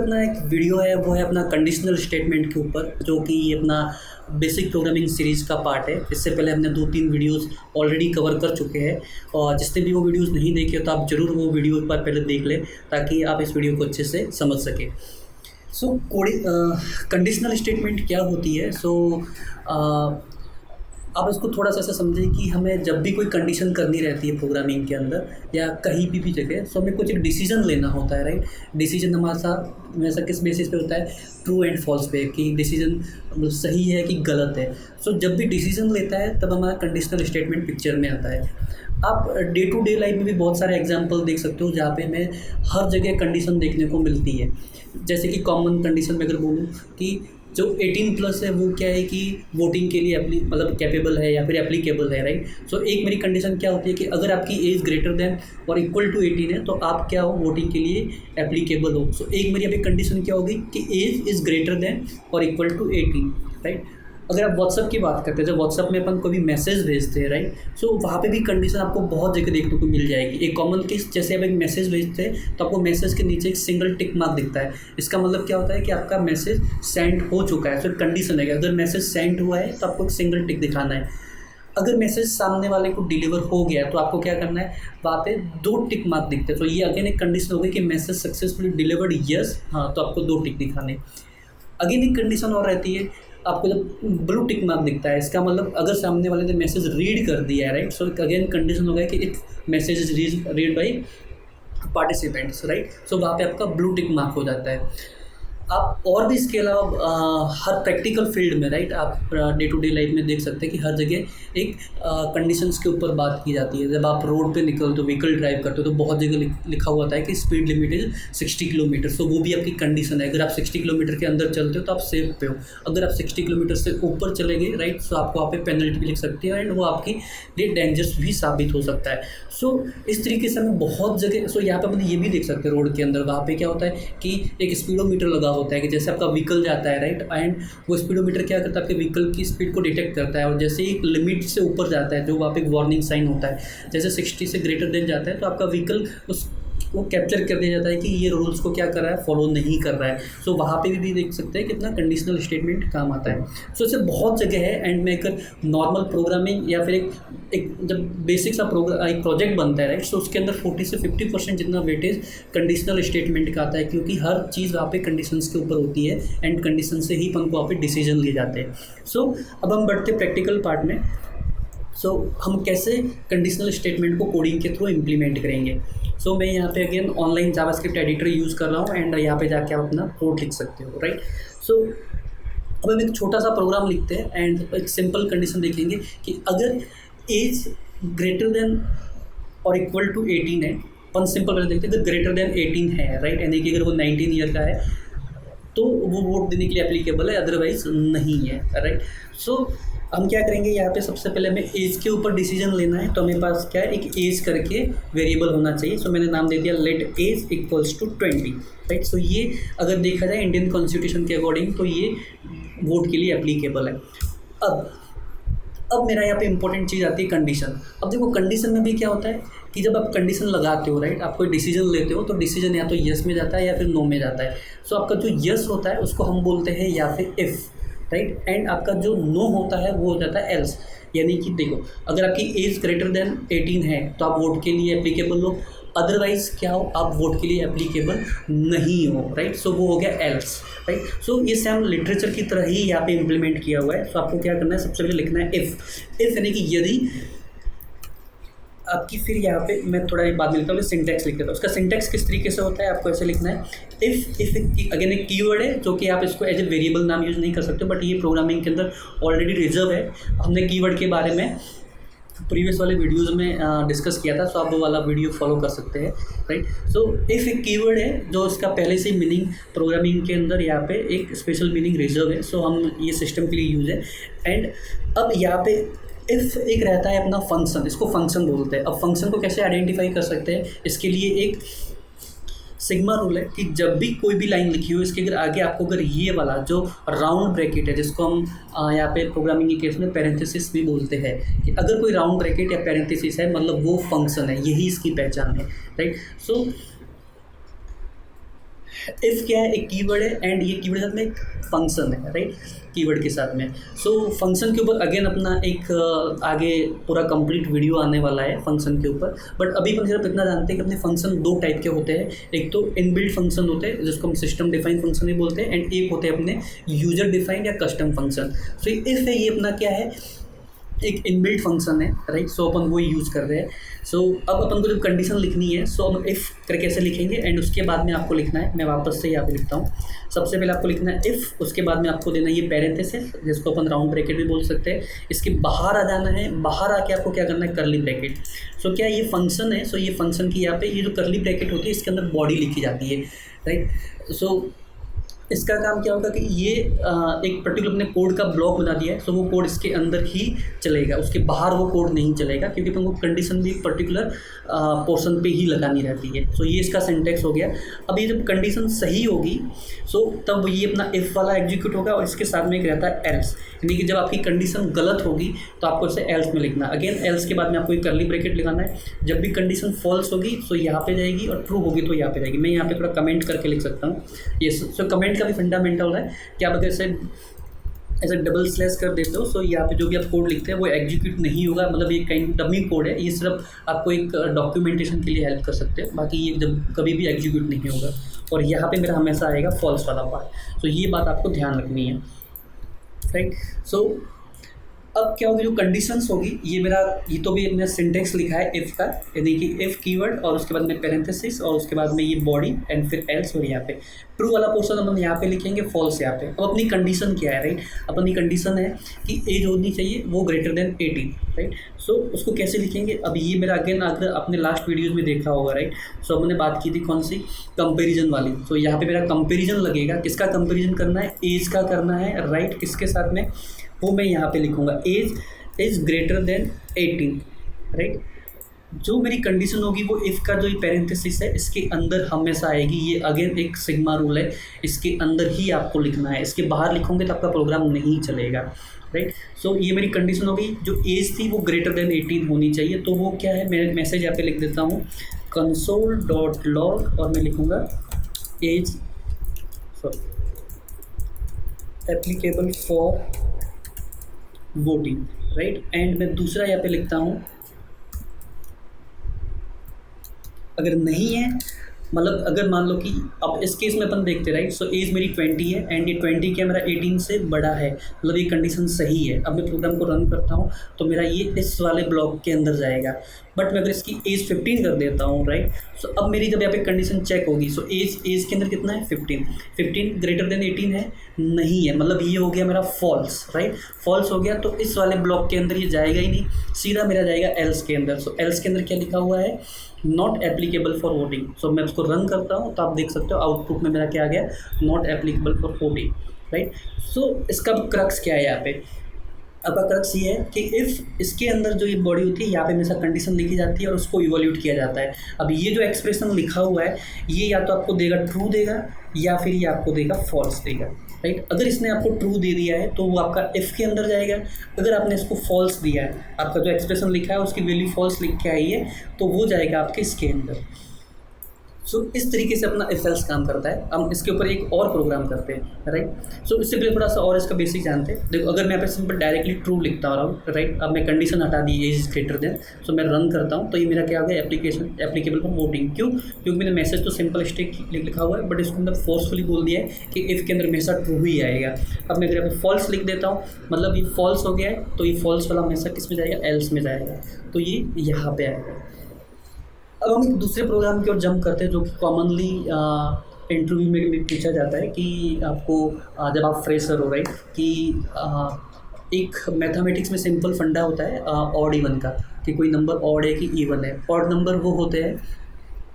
अपना एक वीडियो है वो है अपना कंडीशनल स्टेटमेंट के ऊपर, जो कि अपना बेसिक प्रोग्रामिंग सीरीज़ का पार्ट है। इससे पहले हमने 2-3 वीडियोस ऑलरेडी कवर कर चुके हैं, और जिसने भी वो वीडियोस नहीं देखे तो आप ज़रूर वो वीडियो एक बार पहले देख लें ताकि आप इस वीडियो को अच्छे से समझ सकें। सो कोडिंग कंडीशनल स्टेटमेंट क्या होती है। आप इसको थोड़ा सा ऐसा समझें कि हमें जब भी कोई कंडीशन करनी रहती है प्रोग्रामिंग के अंदर या कहीं भी जगह, सो हमें कुछ एक डिसीजन लेना होता है, राइट। डिसीजन हमेशा किस बेसिस पे होता है, ट्रू एंड फॉल्स पे, कि डिसीजन सही है कि गलत है। सो जब भी डिसीजन लेता है तब हमारा कंडीशनल स्टेटमेंट पिक्चर में आता है। आप डे टू डे लाइफ में भी बहुत सारे एग्जाम्पल देख सकते हो जहाँ पे हमें हर जगह कंडीशन देखने को मिलती है। जैसे कि कॉमन कंडीशन में अगर बोलूँ कि जो 18+ है वो क्या है कि वोटिंग के लिए मतलब कैपेबल है या फिर एप्लीकेबल है, राइट। सो एक मेरी कंडीशन क्या होती है कि अगर आपकी एज ग्रेटर देन और इक्वल टू 18 है तो आप क्या हो, वोटिंग के लिए एप्लीकेबल हो। सो एक मेरी अभी कंडीशन क्या होगी कि एज इज़ ग्रेटर देन और इक्वल टू 18, राइट। अगर आप व्हाट्सअप की बात करते हैं, जब व्हाट्सअप में अपन कोई भी मैसेज भेजते हैं, राइट, सो वहाँ पे भी कंडीशन आपको बहुत जगह देखने को मिल जाएगी। एक कॉमन केस, जैसे आप एक मैसेज भेजते हैं तो आपको मैसेज के नीचे एक सिंगल टिक मार्क दिखता है। इसका मतलब क्या होता है कि आपका मैसेज सेंड हो चुका है। तो कंडीशन है कि अगर मैसेज सेंड हुआ है तो आपको एक सिंगल टिक दिखाना है। अगर मैसेज सामने वाले को डिलीवर हो गया तो आपको क्या करना है, वहाँ पे 2 टिक मार्क दिखते हैं। तो ये अगेन एक कंडीशन हो गई कि मैसेज सक्सेसफुली डिलीवर्ड, यस, हाँ, तो आपको 2 टिक दिखाने। अगेन एक कंडीशन और रहती है, आपको जब ब्लू टिक मार्क दिखता है इसका मतलब अगर सामने वाले ने मैसेज रीड कर दिया है, राइट। सो अगेन कंडीशन होगा कि it message is read by participants, right. So वहाँ पे आपका ब्लू टिक मार्क हो जाता है। आप और भी इसके अलावा हर प्रैक्टिकल फील्ड में, राइट, आप डे टू डे लाइफ में देख सकते हैं कि हर जगह एक कंडीशंस के ऊपर बात की जाती है। जब आप रोड पे निकलते हो, व्हीकल ड्राइव करते हो, तो बहुत जगह लिखा हुआ होता है कि स्पीड लिमिट इज 60 किलोमीटर। सो वो भी आपकी कंडीशन है। अगर आप 60 किलोमीटर के अंदर चलते हो तो आप सेफ पे हो। अगर आप 60 किलोमीटर से ऊपर चले गए, राइट, सो आपको वहाँ पे पेनल्टी भी लिख सकती है एंड वो आपके लिए डेंजरस भी साबित हो सकता है। सो इस तरीके से हमें बहुत जगह, सो यहाँ पे अपन ये भी देख सकते हैं रोड के अंदर, वहाँ पे क्या होता है कि एक स्पीडोमीटर लगा होता है कि जैसे आपका व्हीकल जाता है, राइट, एंड वो स्पीडोमीटर क्या करता है, आपके व्हीकल की स्पीड को डिटेक्ट करता है, और जैसे ही लिमिट से ऊपर जाता है जो वहाँ पे एक वार्निंग साइन होता है, जैसे 60 से ग्रेटर देन जाता है तो आपका व्हीकल वो कैप्चर कर दिया जाता है कि ये रूल्स को क्या कर रहा है, फॉलो नहीं कर रहा है। सो वहाँ पे भी देख सकते हैं कितना कंडीशनल स्टेटमेंट काम आता है। सो इससे बहुत जगह है। एंड में अगर नॉर्मल प्रोग्रामिंग या फिर एक जब बेसिक सा एक प्रोजेक्ट बनता है, राइट, सो उसके अंदर 40 से 50% जितना वेटेज कंडीशनल स्टेटमेंट का आता है, क्योंकि हर चीज़ वहाँ पे कंडीशंस के ऊपर होती है एंड कंडीशन से ही अपन को वहाँ पे डिसीजन लिए जाते हैं। सो अब हम बढ़ते प्रैक्टिकल पार्ट में। सो हम कैसे कंडीशनल स्टेटमेंट को कोडिंग के थ्रू इम्प्लीमेंट करेंगे। सो मैं यहाँ पे again online JavaScript editor use कर रहा हूँ एंड यहाँ पे जाके आप अपना कोड लिख सकते हो, राइट। सो अब हम एक छोटा सा प्रोग्राम लिखते हैं एंड एक सिंपल कंडीशन देखेंगे कि अगर एज ग्रेटर देन और इक्वल टू 18 है, अपन सिंपल कंडीशन देखते हैं, अगर ग्रेटर देन 18 है, राइट, यानी कि अगर वो 19 ईयर का है तो वो वोट देने के लिए एप्लीकेबल है, अदरवाइज नहीं है, राइट। सो हम क्या करेंगे, यहाँ पे सबसे पहले हमें एज के ऊपर डिसीजन लेना है। तो हमें पास क्या है, एक एज करके वेरिएबल होना चाहिए। सो मैंने नाम दे दिया let age equals to 20, right. So ये अगर देखा जाए इंडियन कॉन्स्टिट्यूशन के अकॉर्डिंग तो ये वोट के लिए एप्लीकेबल है। अब मेरा यहाँ पे इंपॉर्टेंट चीज़ आती है कंडीशन। अब देखो कंडीशन में भी क्या होता है कि जब आप कंडीशन लगाते हो, राइट, आप कोई डिसीजन लेते हो तो डिसीजन या तो यस में जाता है या फिर नो में जाता है। सो आपका जो यस होता है उसको हम बोलते हैं या फिर इफ़, राइट, एंड आपका जो नो होता है वो हो जाता है एल्स। यानी कि देखो अगर आपकी एज ग्रेटर देन 18 है तो आप वोट के लिए एप्लीकेबल हो, अदरवाइज क्या हो, आप वोट के लिए एप्लीकेबल नहीं हो, राइट। सो वो हो गया एल्स, राइट। सो ये सेम लिटरेचर की तरह ही यहाँ पे इम्प्लीमेंट किया हुआ है। सो आपको क्या करना है, सबसे पहले लिखना है इफ़ यानी कि यदि आपकी, फिर यहाँ पे मैं थोड़ा एक बात लिखता हूँ, सिंटैक्स लिख देता हूँ। उसका सिंटैक्स किस तरीके से होता है, आपको ऐसे लिखना है इफ़ अगेन एक कीवर्ड है जो कि आप इसको एज ए वेरिएबल नाम यूज़ नहीं कर सकते, बट ये प्रोग्रामिंग के अंदर ऑलरेडी रिजर्व है। हमने कीवर्ड के बारे में प्रीवियस वाले वीडियोज़ में डिस्कस किया था, सो आप वो वाला वीडियो फॉलो कर सकते हैं, राइट। सो इफ़ एक कीवर्ड है जो इसका पहले से मीनिंग प्रोग्रामिंग के अंदर यहाँ पे एक स्पेशल मीनिंग रिजर्व है। सो हम ये सिस्टम के लिए यूज़ है। एंड अब यहाँ पे इफ़ एक रहता है अपना फंक्शन, इसको फंक्शन बोलते हैं। अब फंक्शन को कैसे आइडेंटिफाई कर सकते हैं, इसके लिए एक सिग्मा रूल है कि जब भी कोई भी लाइन लिखी हो इसके अगर आगे आपको अगर ये वाला जो राउंड ब्रैकेट है, जिसको हम यहाँ पे प्रोग्रामिंग के केस में पैरेंथेसिस भी बोलते हैं, कि अगर कोई राउंड ब्रैकेट या पैरेंथेसिस है मतलब वो फंक्शन है, यही इसकी पहचान है, राइट। सो इफ़ क्या है, एक कीवर्ड है एंड ये कीवर्ड के साथ में एक फंक्शन है, राइट, कीवर्ड के साथ में। सो फंक्शन के ऊपर अगेन अपना एक आगे पूरा कंप्लीट वीडियो आने वाला है फंक्शन के ऊपर, बट अभी अपन सिर्फ इतना जानते हैं कि अपने फंक्शन दो टाइप के होते हैं। एक तो इनबिल्ट फंक्शन होते हैं जिसको हम सिस्टम डिफाइंड फंक्शन भी बोलते हैं, एंड एक होते हैं अपने यूजर डिफाइंड या कस्टम फंक्शन। सो इफ़ है ये अपना क्या है, एक इनबिल्ट फंक्शन है, राइट। सो अपन वो यूज़ कर रहे हैं। सो अब अपन को जब कंडीशन लिखनी है, सो हम इफ़ करके कैसे लिखेंगे, एंड उसके बाद में आपको लिखना है, मैं वापस से यहाँ पे लिखता हूँ। सबसे पहले आपको लिखना है इफ़, उसके बाद में आपको देना है ये पैरेंथेसिस जिसको अपन राउंड ब्रैकेट भी बोल सकते हैं। इसके बाहर आ जाना है, बाहर आके आपको क्या करना है, करली ब्रैकेट। सो क्या ये फंक्शन है, सो ये फंक्शन की यहाँ पे ये जो करली ब्रैकेट होती है इसके अंदर बॉडी लिखी जाती है, राइट। सो इसका काम क्या होगा कि ये एक पर्टिकुलर अपने कोड का ब्लॉक बना दिया है, सो वो कोड इसके अंदर ही चलेगा, उसके बाहर वो कोड नहीं चलेगा, क्योंकि अपन को कंडीशन भी एक पर्टिकुलर पोर्शन पे ही लगानी रहती है। सो ये इसका सिंटेक्स हो गया। अब ये जब कंडीशन सही होगी, सो तब ये अपना इफ़ वाला एग्जीक्यूट होगा, और इसके साथ में एक रहता है एल्स, यानी कि जब आपकी कंडीशन गलत होगी तो आपको इसे एल्स में लिखना। अगेन एल्स के बाद में आपको एक करली ब्रैकेट लगाना है। जब भी कंडीशन फॉल्स होगी तो यहाँ पे जाएगी, और ट्रू होगी तो यहाँ पे जाएगी। मैं यहाँ पे थोड़ा कमेंट करके लिख सकता हूँ ये। सो कमेंट का भी फंडामेंटल है कि आप अगर ऐसे डबल स्लैश कर देते हो, सो यहाँ पे जो भी आप कोड लिखते हैं वो एग्जीक्यूट नहीं होगा, मतलब ये काइंड डमी कोड है, ये सिर्फ आपको एक डॉक्यूमेंटेशन के लिए हेल्प कर सकते हैं, बाकी ये जब कभी भी एग्जीक्यूट नहीं होगा। और यहाँ पे मेरा हमेशा आएगा फॉल्स वाला पार्ट। सो ये बात आपको ध्यान रखनी है, राइट। सो अब क्या होगी, जो कंडीशंस होगी, ये तो भी अपने सिंटेक्स लिखा है इफ़ का, यानी कि इफ़ कीवर्ड और उसके बाद में पैरेंथेसिस और उसके बाद में ये बॉडी एंड फिर एल्स, और यहाँ पे ट्रू वाला पोर्शन अपन यहाँ पे लिखेंगे, फॉल्स यहाँ पे। अब अपनी कंडीशन क्या है, राइट। अपनी कंडीशन है कि एज होनी चाहिए वो ग्रेटर देन 18, राइट। सो उसको कैसे लिखेंगे, अब ये मेरा अगेन अगर आपने लास्ट वीडियोज़ में देखा होगा, राइट। सो हमने बात की थी कौन सी, कंपेरिजन वाली। सो यहाँ पे मेरा कंपेरिजन लगेगा, किसका कंपेरिजन करना है, एज का करना है, राइट। किसके साथ में, वो मैं यहाँ पे लिखूँगा, age is greater than 18, right. जो मेरी कंडीशन होगी वो इफ़ का जो ये पैरेंथेसिस है इसके अंदर हमेशा आएगी। ये अगेन एक सिग्मा रूल है, इसके अंदर ही आपको लिखना है, इसके बाहर लिखोगे तो आपका प्रोग्राम नहीं चलेगा, राइट। सो ये मेरी कंडीशन होगी, जो एज थी वो ग्रेटर देन 18 होनी चाहिए। तो वो क्या है, मैं मैसेज यहाँ पे लिख देता हूँ console.log, और मैं लिखूँगा age applicable for voting, right. And मैं दूसरा यहाँ पे लिखता हूँ, अगर नहीं है, मतलब अगर मान लो कि अब इस केस में अपन देखते, राइट। सो एज मेरी 20 है एंड ये 20 क्या मेरा 18 से बड़ा है, मतलब ये कंडीशन सही है। अब मैं प्रोग्राम को रन करता हूँ तो मेरा ये इस वाले ब्लॉक के अंदर जाएगा। बट मैं अगर इसकी एज 15 कर देता हूँ, राइट। सो अब मेरी जब यहाँ पे कंडीशन चेक होगी, सो एज के अंदर कितना है, 15 ग्रेटर देन 18 है, नहीं है, मतलब ये हो गया मेरा फॉल्स, राइट। फॉल्स हो गया तो इस वाले ब्लॉक के अंदर ये जाएगा ही नहीं, सीधा मेरा जाएगा एल्स के अंदर। सो एल्स के अंदर क्या लिखा हुआ है, नॉट एप्लीकेबल फॉर वोटिंग। सो मैं उसको रन करता हूँ तो आप देख सकते हो आउटपुट में मेरा क्या आ गया, not applicable for voting, right. So इसका क्रक्स क्या है यहाँ पे, आपका क्रक्स ये है कि इफ़ इसके अंदर जो ये बॉडी होती है यहाँ पे हमेशा कंडीशन लिखी जाती है और उसको इवोल्यूट किया जाता है। अब ये जो एक्सप्रेशन लिखा हुआ है ये या तो आपको देगा ट्रू देगा या फिर ये आपको देगा फॉल्स देगा, राइट। अगर इसने आपको ट्रू दे दिया है तो वो आपका इफ़ के अंदर जाएगा। अगर आपने इसको फॉल्स दिया है, आपका जो एक्सप्रेशन लिखा है उसकी वैल्यू फॉल्स लिख के आई है, तो वो जाएगा आपके इसके अंदर। सो इस तरीके से अपना इफ एल्स काम करता है। हम इसके ऊपर एक और प्रोग्राम करते हैं, राइट। सो इससे पहले थोड़ा सा और इसका बेसिक जानते हैं। देखो अगर मैं यहाँ पे सिंपल डायरेक्टली ट्रू लिखता रहा हूँ, राइट। अब मैं कंडीशन हटा दी एज इज ग्रेटर देन, सो मैं रन करता हूँ तो ये मेरा क्या हो गया, एप्लीकेबल फॉर वोटिंग। क्यों, क्योंकि मैंने मैसेज तो सिंपल स्टिक लिखा हुआ है, बट इसको अंदर फोर्सफुली बोल दिया है कि इफ़ के अंदर हमेशा ट्रू ही आएगा। अब मैं अगर यहाँ पे फॉल्स लिख देता हूँ, मतलब ये फॉल्स हो गया है, तो ये फॉल्स वाला हमेशा किस में जाएगा, एल्स में जाएगा, तो ये यहाँ पे आएगा। अब हम एक दूसरे प्रोग्राम की ओर जंप करते हैं जो कि कॉमनली इंटरव्यू में भी पूछा जाता है कि आपको जब आप फ्रेशर हो, राइट, कि एक मैथमेटिक्स में सिंपल फंडा होता है ऑड इवन का, कि कोई नंबर ऑड है कि इवन है। ऑड नंबर वो होते हैं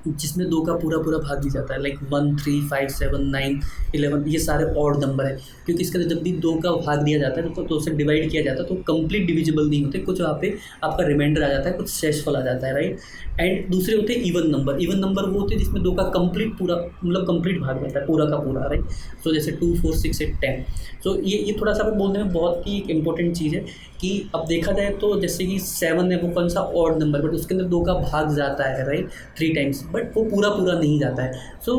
जिसमें 2 का पूरा भाग दिया जाता है, लाइक 1, 3, 5, 7, 9, 11, ये सारे ऑड नंबर है। क्योंकि इसके अंदर जब भी 2 का भाग दिया जाता है तो उसे डिवाइड किया जाता है तो कंप्लीट डिविजिबल नहीं होते, कुछ वहाँ पे आपका रिमाइंडर आ जाता है, कुछ शेषफल आ जाता है, राइट। एंड दूसरे होते हैं इवन नंबर। इवन नंबर वो होते हैं जिसमें 2 का कंप्लीट पूरा, मतलब कंप्लीट भाग रहता है पूरा का पूरा, राइट। सो जैसे 2, 4, 6, 8, 10। सो ये थोड़ा सा बोलने में बहुत ही एक इंपॉर्टेंट चीज़ है कि अब देखा जाए तो जैसे कि 7 है वो कौन सा ऑड नंबर, बट उसके अंदर 2 का भाग जाता है, राइट, 3 टाइम्स, बट वो पूरा नहीं जाता है। सो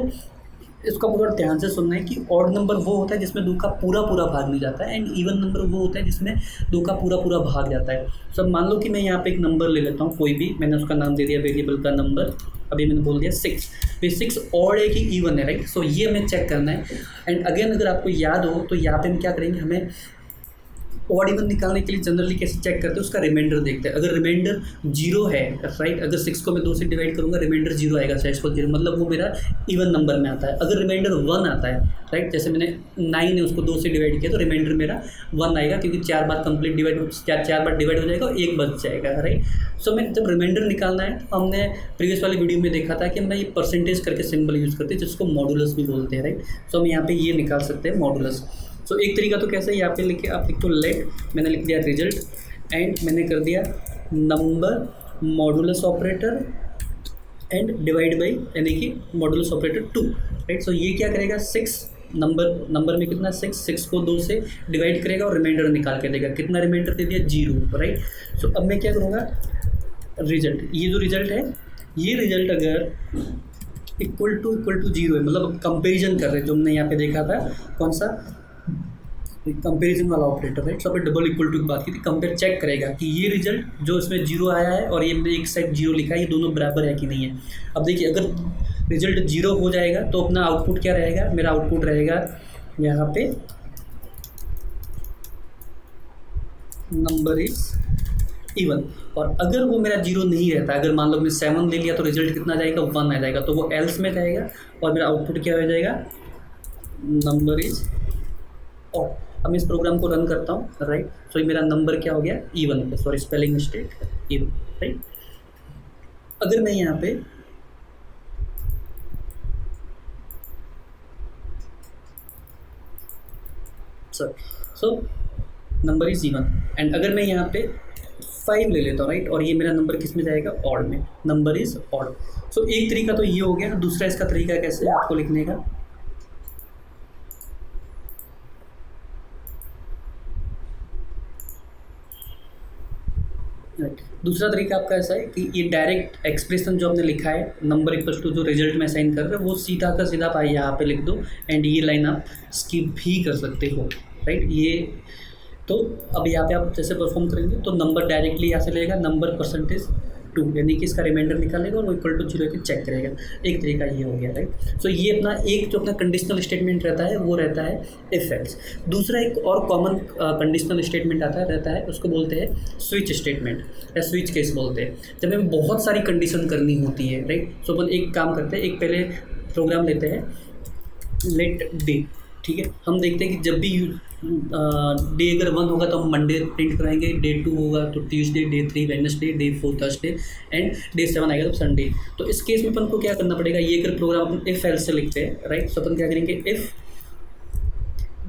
इसको आपको थोड़ा ध्यान से सुनना है कि ऑड नंबर वो होता है जिसमें 2 का पूरा पूरा भाग नहीं जाता है, एंड इवन नंबर वो होता है जिसमें 2 का पूरा पूरा भाग जाता है। सब मान लो कि मैं यहाँ पे एक नंबर ले लेता हूँ कोई भी, मैंने उसका नाम दे दिया वेरिएबल का नंबर, अभी मैंने बोल दिया 6। तो 6 ऑड है कि इवन है, राइट। सो ये हमें चेक करना है। एंड अगेन अगर आपको याद हो तो यहाँ पे हम क्या करेंगे, हमें ऑड इवन निकालने के लिए जनरली कैसे चेक करते हैं, उसका रिमाइंडर देखते हैं। अगर रिमाइंडर 0 है, राइट, अगर 6 को मैं 2 से डिवाइड करूँगा रिमाइंडर 0 आएगा, सक्सेसफुल 0, मतलब वो मेरा इवन नंबर में आता है। अगर रिमाइंडर 1 आता है, राइट, जैसे मैंने 9 है उसको 2 से डिवाइड किया तो रिमाइंडर मेरा 1 आएगा, क्योंकि 4 बार कंप्लीट डिवाइड, 4 बार डिवाइड हो जाएगा और 1 बच जाएगा, राइट। सो मैं जब रिमाइंडर निकालना है तो हमने प्रीवियस वाली वीडियो में देखा था कि हम ये परसेंटेज करके सिंबल यूज़ करते हैं, जिसको मॉडुलस भी बोलते हैं, राइट। सो हम यहाँ पे ये निकाल सकते हैं मॉडुलस। सो एक तरीका तो कैसे, यहाँ पे लिखे आप लिख तो लेट, मैंने लिख दिया रिजल्ट, एंड मैंने कर दिया number modulus operator and divide by, यानी कि मॉडुलस ऑपरेटर 2, राइट। सो ये क्या करेगा, 6 नंबर में कितना 6 को 2 से डिवाइड करेगा और रिमाइंडर निकाल के देगा। कितना रिमाइंडर दे दिया, 0, राइट। सो अब मैं क्या करूँगा, रिजल्ट, ये जो रिजल्ट है, ये रिजल्ट अगर इक्वल टू 0 है, मतलब कंपेरिजन कर रहे हैं, जो हमने यहाँ पे देखा था, कौन सा कंपैरिजन वाला ऑपरेटर, राइट। सो अपन डबल इक्वल टू की बात की थी, कंपेयर चेक करेगा कि ये रिजल्ट जो इसमें 0 आया है और ये एक साइड 0 लिखा है, ये दोनों बराबर है कि नहीं है। अब देखिए अगर रिजल्ट 0 हो जाएगा तो अपना आउटपुट क्या रहेगा, मेरा आउटपुट रहेगा यहाँ पे नंबर इज इवन। और अगर वो मेरा 0 नहीं रहता, अगर मान लो मैंने 7 ले लिया तो रिजल्ट कितना जाएगा, 1 आ जाएगा, तो वो एल्स में जाएगा और मेरा आउटपुट क्या हो जाएगा, नंबर इज ऑड। अब मैं इस प्रोग्राम को रन करता हूँ, राइट। सो ये मेरा नंबर क्या हो गया, even, sorry spelling mistake, even, right. अगर मैं यहाँ पे so number is even, and अगर मैं यहाँ पे 5 ले लेता हूँ, राइट, और ये मेरा नंबर किस में जाएगा, ऑड में, नंबर इज ऑड। सो एक तरीका तो ये हो गया। दूसरा इसका तरीका कैसे है आपको लिखने का, दूसरा तरीका आपका ऐसा है कि ये डायरेक्ट एक्सप्रेशन जो हमने लिखा है, नंबर इक्वल्स टू जो रिजल्ट में असाइन कर रहे हैं, वो सीधा का सीधा आप यहाँ पे लिख दो, एंड ये लाइन आप स्किप भी कर सकते हो, राइट। ये तो अब यहाँ पे आप जैसे परफॉर्म करेंगे तो नंबर डायरेक्टली यहाँ से लेगा, नंबर परसेंटेज 2, यानी कि इसका रिमाइंडर निकालेगा और वो इक्वल टू 0 की चेक करेगा। एक तरीका ये हो गया, राइट। सो ये अपना एक जो अपना कंडीशनल स्टेटमेंट रहता है वो रहता है इफ एल्स। दूसरा एक और कॉमन कंडीशनल स्टेटमेंट रहता है, उसको बोलते हैं स्विच स्टेटमेंट या स्विच केस बोलते हैं। जब हमें बहुत सारी कंडीशन करनी होती है, राइट। सो अपन एक काम करते हैं, एक पहले प्रोग्राम लेते हैं, लेट डे, ठीक है। हम देखते हैं कि जब भी डे अगर 1 होगा तो हम मंडे प्रिंट कराएंगे, डे 2 होगा तो Tuesday, day 3 Wednesday, day 4 Thursday, and day 7 आएगा तो संडे। तो इस केस में अपन को क्या करना पड़ेगा, ये अगर प्रोग्राम अपन इफ एल्स से लिखते हैं, राइट। सो अपन क्या करेंगे, if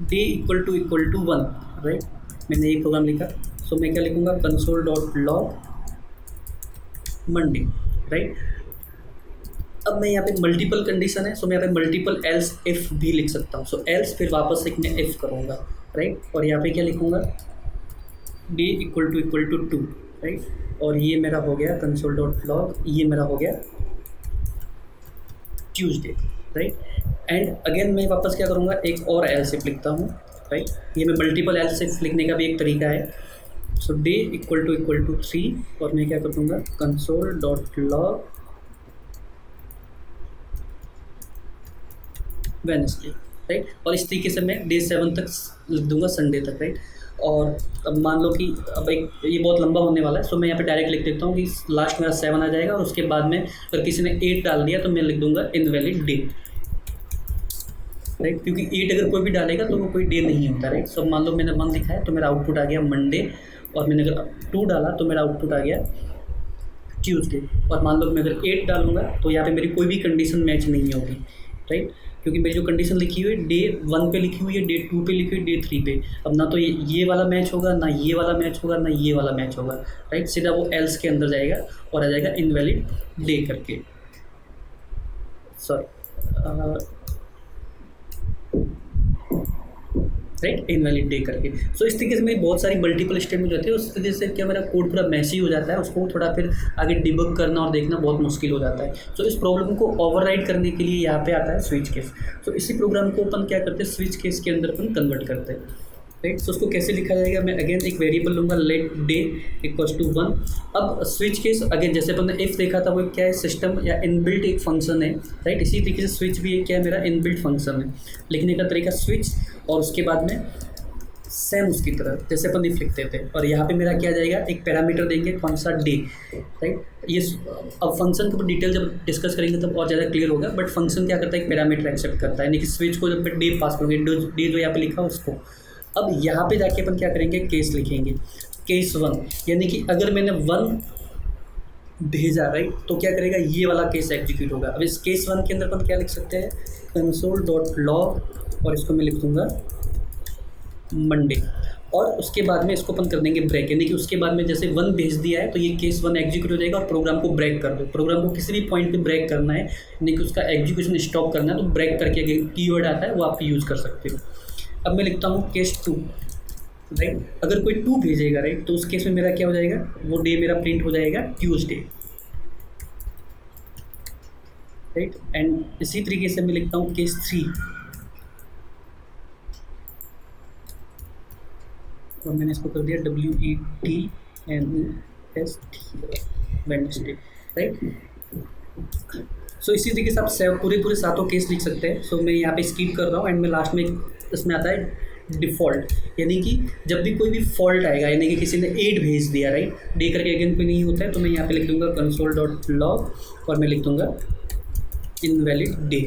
day equal to 1, right. मैंने ये प्रोग्राम लिखा, सो मैं क्या लिखूँगा, console dot log Monday, right. अब मैं यहाँ पे मल्टीपल कंडीशन है, सो मैं यहाँ पे मल्टीपल एल्स इफ भी लिख सकता हूँ। सो एल्स फिर वापस एक मैं इफ करूँगा, राइट। और यहाँ पे क्या लिखूँगा, डे इक्वल टू 2, राइट। और ये मेरा हो गया कंसोल डॉट लॉग, ये मेरा हो गया ट्यूसडे, राइट। एंड अगेन मैं वापस क्या करूँगा, एक और एल्स इफ लिखता हूँ, राइट। ये मैं मल्टीपल एल्स इफ लिखने का भी एक तरीका है। सो डे इक्वल टू 3, और मैं क्या कर दूँगा, console dot log Wednesday, right. और इस तरीके से मैं डे 7 तक लिख दूंगा, संडे तक, राइट। और अब मान लो कि अब एक ये बहुत लंबा होने वाला है, सो मैं यहाँ पे डायरेक्ट लिख देता हूँ कि लास्ट मेरा 7 आ जाएगा, और उसके बाद में अगर किसी ने 8 डाल दिया तो मैं लिख दूंगा इनवैलिड डे, राइट। क्योंकि 8 अगर कोई भी डालेगा तो वो कोई डे नहीं होता, राइट। सो मान लो मैंने 1 लिखा है तो मेरा आउटपुट आ गया मंडे, और मैंने अगर 2 डाला तो मेरा आउटपुट आ गया ट्यूसडे। और मान लो मैं अगर 8 डालूंगा तो यहाँ पे मेरी कोई भी कंडीशन मैच नहीं होगी, राइट। क्योंकि मेरी जो कंडीशन लिखी हुई है डे 1 पे लिखी हुई है, डे 2 पे लिखी हुई है, डे 3 पे। अब ना तो ये वाला मैच होगा, ना ये वाला मैच होगा, ना ये वाला मैच होगा, राइट। सीधा वो एल्स के अंदर जाएगा और आ जाएगा इनवैलिड डे करके, सॉरी राइट, इनवैलिड डे करके। सो इस तरीके से मेरी बहुत सारी मल्टीपल स्टेटमेंट हो जाती है, उस तरीके से क्या मेरा कोड पूरा मैसी हो जाता है, उसको थोड़ा फिर आगे डिबग करना और देखना बहुत मुश्किल हो जाता है। सो इस प्रॉब्लम को ओवरराइड करने के लिए यहाँ पे आता है स्विच केस। सो इसी प्रोग्राम को अपन क्या करते हैं, स्विच केस के अंदर अपन कन्वर्ट करते हैं, राइट। सो उसको कैसे लिखा जाएगा, मैं अगेन एक वेरिएबल लूँगा लेट डे इक्वल्स टू 1। अब स्विच केस अगेन जैसे अपन ने इफ देखा था वो क्या है, सिस्टम या इनबिल्ट एक फंक्शन है, राइट। इसी तरीके से स्विच भी क्या है, मेरा इनबिल्ट फंक्शन है। लिखने का तरीका स्विच और उसके बाद में सेम उसकी तरह जैसे अपन इफ लिखते थे, और यहाँ पे मेरा क्या जाएगा, एक पैरामीटर देंगे कौन सा, डे, राइट। ये अब फंक्शन के ऊपर डिटेल जब डिस्कस करेंगे तब और ज़्यादा क्लियर होगा, बट फंक्शन क्या करता है, एक पैरामीटर एक्सेप्ट करता है, यानी कि स्विच को जब डे पास करोगे, डे जो यहाँ पे लिखा उसको। अब यहाँ पे जाके अपन क्या करेंगे, केस लिखेंगे, केस 1, यानी कि अगर मैंने 1 भेजा, राइट, तो क्या करेगा, ये वाला केस एग्जीक्यूट होगा। अब इस केस 1 के अंदर अपन क्या लिख सकते हैं, console.log, और इसको मैं लिख दूँगा मंडे, और उसके बाद में इसको अपन कर देंगे ब्रेक, यानी कि उसके बाद में जैसे 1 भेज दिया है तो ये केस 1 एग्जीक्यूट हो जाएगा और प्रोग्राम को ब्रेक कर दो। प्रोग्राम को किसी भी पॉइंट पे ब्रेक करना है, यानी कि उसका एग्जीक्यूशन स्टॉप करना है, तो ब्रेक करके अगर कीवर्ड आता है वो आप यूज़ कर सकते हो। अब मैं लिखता हूँ केस 2, राइट। अगर कोई 2 भेजेगा, राइट, तो उस केस में मेरा क्या हो जाएगा, वो डे मेरा प्रिंट हो जाएगा ट्यूसडे, राइट। एंड इसी तरीके से मैं लिखता हूँ केस 3, और मैंने इसको कर दिया WEDNST, वेडनेसडे, राइट। सो इसी तरीके से आप पूरे सातों केस लिख सकते हैं। सो मैं यहाँ पे स्किप कर रहा हूँ, एंड मैं लास्ट में इसमें आता है डिफ़ॉल्ट, यानी कि जब भी कोई भी फॉल्ट आएगा, यानी कि किसी ने 8 भेज दिया, राइट, डे करके अगेन कोई नहीं होता है, तो मैं यहाँ पे लिख दूँगा console.log, और मैं लिख दूँगा इनवैलिड डे,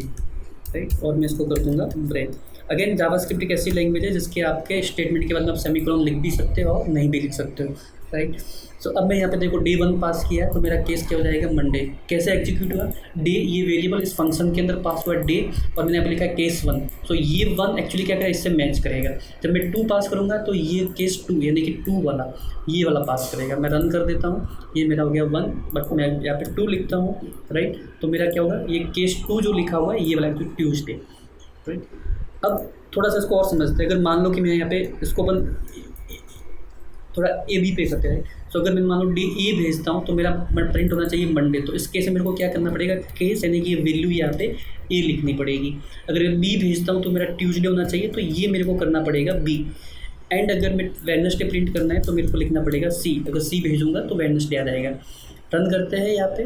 राइट, और मैं इसको कर दूँगा ब्रेक। अगेन जावास्क्रिप्ट एक ऐसी लैंग्वेज है जिसके आपके स्टेटमेंट के बाद में आप सेमीकोलन लिख भी सकते हो और नहीं भी लिख सकते हो, राइट। सो अब मैं यहाँ पे देखो डे 1 पास किया है, तो मेरा केस क्या हो जाएगा, मंडे। कैसे एग्जीक्यूट हुआ, डे, ये वेरिएबल इस फंक्शन के अंदर पास हुआ डे, और मैंने यहाँ पे लिखा केस 1। सो ये 1 एक्चुअली क्या करेगा, इससे मैच करेगा। जब मैं 2 पास करूँगा तो ये केस 2, यानी कि 2 वाला, ये वाला पास करेगा। मैं रन कर देता हूँ, ये मेरा हो गया 1, बट मैं यहाँ पे 2 लिखता हूँ, राइट। तो मेरा क्या होगा, ये केस 2 जो लिखा हुआ है ये वाला ट्यूसडे, राइट। अब थोड़ा सा इसको और समझते हैं। अगर मान लो कि मैं यहाँ पे इसको अपन थोड़ा ए बी पे करते हैं, सो अगर मैं मान लो ए भेजता हूँ तो मेरा प्रिंट होना चाहिए मंडे, तो इस केस में मेरे को क्या करना पड़ेगा, केस यानी कि ये वैल्यू यहाँ पे ए लिखनी पड़ेगी। अगर मैं बी भेजता हूँ तो मेरा ट्यूसडे होना चाहिए, तो ये मेरे को करना पड़ेगा बी। एंड अगर मैं वेडनेसडे प्रिंट करना है तो मेरे को लिखना पड़ेगा सी। अगर सी भेजूँगा तो वेडनेसडे आ जाएगा। रन करते हैं यहाँ पे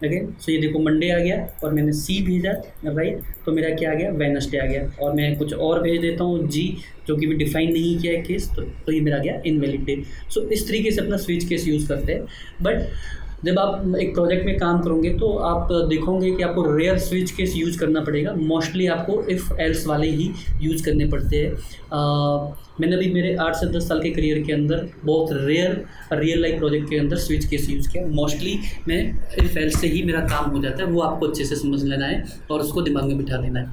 अगेन। सो ये देखो मंडे आ गया और मैंने सी भेजा, राइट, तो मेरा क्या आ गया, वेडनेसडे आ गया। और मैं कुछ और भेज देता हूँ जी, जो कि भी डिफाइन नहीं किया है केस, तो ये मेरा आ गया इनवैलिड डे। सो इस तरीके से अपना स्विच केस यूज़ करते हैं। बट जब आप एक प्रोजेक्ट में काम करोगे तो आप देखोगे कि आपको रेयर स्विच केस यूज़ करना पड़ेगा। मोस्टली आपको इफ़ एल्स वाले ही यूज़ करने पड़ते हैं। मैंने भी मेरे 8 से 10 साल के करियर के अंदर बहुत रेयर रियल लाइफ प्रोजेक्ट के अंदर स्विच केस यूज़ किया। मोस्टली मैं इफ़ एल्स से ही मेरा काम हो जाता है, वो आपको अच्छे से समझ लेना है और उसको दिमाग में बिठा लेना है।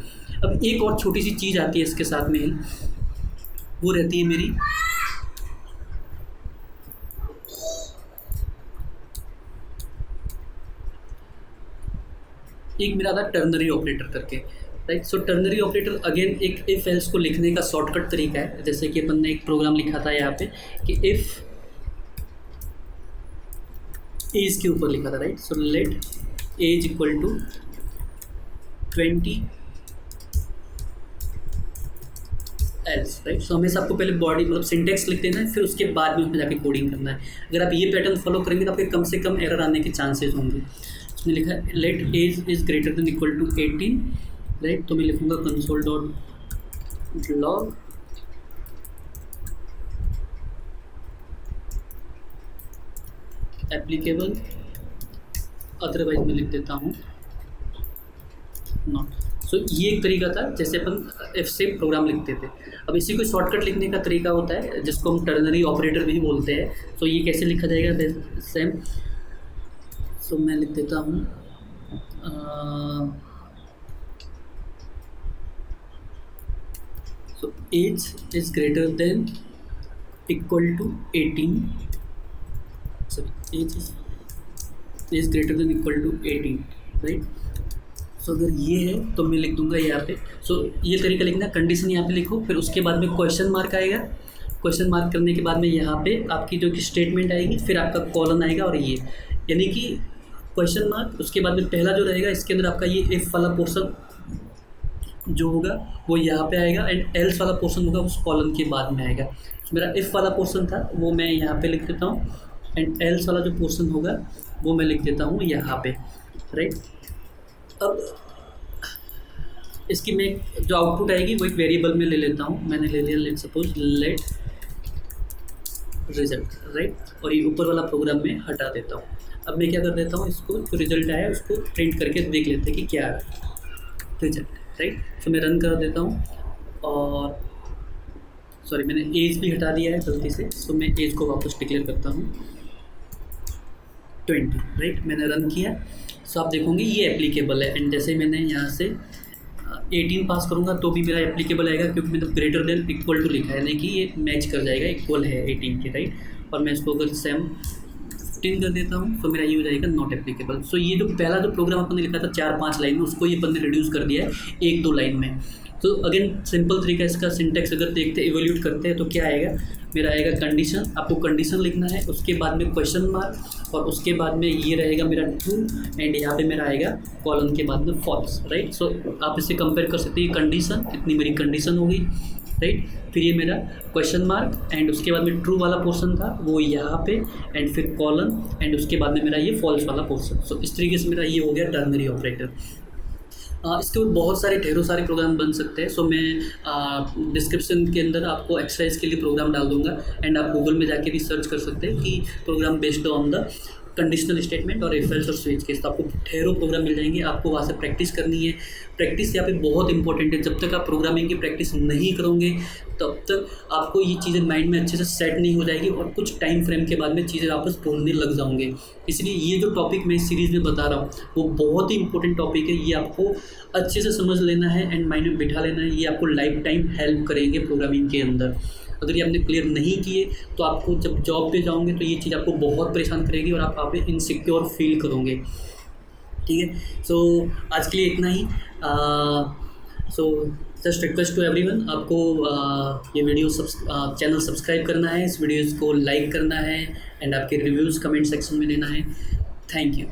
अब एक और छोटी सी चीज़ आती है इसके साथ में ही, वो रहती है मेरी एक मेरा था टर्नरी ऑपरेटर करके, राइट। सो टर्नरी ऑपरेटर अगेन एक इफ एल्स को लिखने का शॉर्टकट तरीका है। जैसे कि अपन ने एक प्रोग्राम लिखा था यहाँ पे कि इफ एज के ऊपर लिखा था, right. So let age equal to 20 else, right. So हमेशा आपको पहले बॉडी मतलब सिंटेक्स लिख देना है, फिर उसके बाद में उसमें जाके कोडिंग करना है। अगर आप ये पैटर्न फॉलो करेंगे तो आपके कम से कम एरर आने के चांसेस होंगे। उसमें लिखा है let age is greater than equal to 18, right. तो मैं लिखूँगा console.log एप्लीकेबल, अदरवाइज मैं लिख देता हूँ नॉट। सो ये एक तरीका था जैसे अपन एफ से प्रोग्राम लिखते थे। अब इसी को शॉर्टकट लिखने का तरीका होता है जिसको हम टर्नरी ऑपरेटर भी बोलते हैं। तो ये कैसे लिखा जाएगा सेम। सो मैं लिख देता हूँ so age is greater than equal to 18, sorry age is greater than equal to 18, right. So अगर ये है तो मैं लिख दूंगा यहाँ पे। सो ये तरीका लिखना, कंडीशन यहाँ पे लिखो, फिर उसके बाद में क्वेश्चन मार्क आएगा, क्वेश्चन मार्क करने के बाद में यहाँ पे आपकी जो कि स्टेटमेंट आएगी, फिर आपका कॉलन आएगा और ये यानी कि क्वेश्चन मार्क, उसके बाद में पहला जो रहेगा इसके अंदर आपका ये इफ़ वाला पोर्शन जो होगा वो यहाँ पे आएगा, एंड एल्स वाला पोर्शन होगा उस कॉलन के बाद में आएगा। तो मेरा इफ़ वाला पोर्शन था वो मैं यहाँ पे लिख देता हूँ, एंड एल्स वाला जो पोर्शन होगा वो मैं लिख देता हूँ यहाँ पे, राइट। अब इसकी मैं जो आउटपुट आएगी वो एक वेरिएबल में ले लेता हूँ, मैंने ले लिया let suppose let result, right, और ये ऊपर वाला प्रोग्राम में हटा देता हूँ। अब मैं क्या कर देता हूँ, इसको जो रिजल्ट आया उसको प्रिंट करके देख लेते हैं कि क्या है रिजल्ट, राइट। तो मैं रन कर देता हूँ, और सॉरी मैंने एज भी हटा दिया है गलती से, तो मैं एज को वापस डिक्लेयर करता हूँ 20, राइट। मैंने रन किया, सो आप देखोगे ये एप्लीकेबल है, एंड जैसे मैंने यहाँ से 18 पास करूँगा तो भी मेरा एप्लीकेबल आएगा, क्योंकि मैंने ग्रेटर देन इक्वल टू लिखा है, नहीं कि ये मैच कर जाएगा, इक्वल है 18 के, राइट। और मैं इसको अगर सेम 15 कर देता हूँ तो मेरा ये हो जाएगा नॉट एप्लीकेबल। सो ये जो पहला जो प्रोग्राम अपन ने लिखा था 4-5 लाइन में, उसको ये अपन ने रिड्यूस कर दिया है 1-2 लाइन में। तो अगेन सिंपल तरीका इसका सिंटेक्स अगर देखते इवोल्यूट करते हैं तो क्या आएगा, मेरा आएगा कंडीशन, आपको कंडीशन लिखना है, उसके बाद में क्वेश्चन मार्क, और उसके बाद में ये रहेगा मेरा ट्रू, एंड यहाँ पे मेरा आएगा कॉलम के बाद में फॉल्स, राइट। सो आप इसे कंपेयर कर सकते हैं, कंडीशन इतनी मेरी कंडीशन होगी, राइट। फिर ये मेरा क्वेश्चन मार्क, एंड उसके बाद में ट्रू वाला पोर्शन था वो यहाँ पे, एंड फिर कॉलन, एंड उसके बाद में मेरा ये फॉल्स वाला पोर्शन। सो इस तरीके से मेरा ये हो गया टर्नरी ऑपरेटर। इसके ऊपर बहुत सारे ढेरों सारे प्रोग्राम बन सकते हैं। सो मैं डिस्क्रिप्शन के अंदर आपको एक्सरसाइज के लिए प्रोग्राम डाल दूंगा, एंड आप गूगल में जाके भी सर्च कर सकते हैं कि program based on the conditional statement और इफ एल्स और स्विच केस, तो आपको ढेरों प्रोग्राम मिल जाएंगे। आपको वहाँ से प्रैक्टिस करनी है, प्रैक्टिस यहाँ पे बहुत इंपॉर्टेंट है। जब तक आप प्रोग्रामिंग की प्रैक्टिस नहीं करोगे तब तक आपको ये चीज़ें माइंड में अच्छे से सेट नहीं हो जाएगी, और कुछ टाइम फ्रेम के बाद में चीज़ें वापस भूलने लग जाओगे। इसलिए ये जो टॉपिक मैं इस सीरीज़ में बता रहा हूँ वो बहुत ही इंपॉर्टेंट टॉपिक है, ये आपको अच्छे से समझ लेना है एंड माइंड में बिठा लेना है। ये आपको लाइफ टाइम हेल्प करेंगे प्रोग्रामिंग के अंदर। अगर ये आपने क्लियर नहीं किए तो आपको जब जॉब पे जाओगे तो ये चीज़ आपको बहुत परेशान करेगी, और आप वहाँ पे इनसिक्योर फील करोगे, ठीक है। सो आज के लिए इतना ही। So just request to everyone, आपको ये वीडियो चैनल सब्सक्राइब करना है, इस वीडियोज़ को लाइक करना है, एंड आपके रिव्यूज़ कमेंट सेक्शन में देना है। Thank you.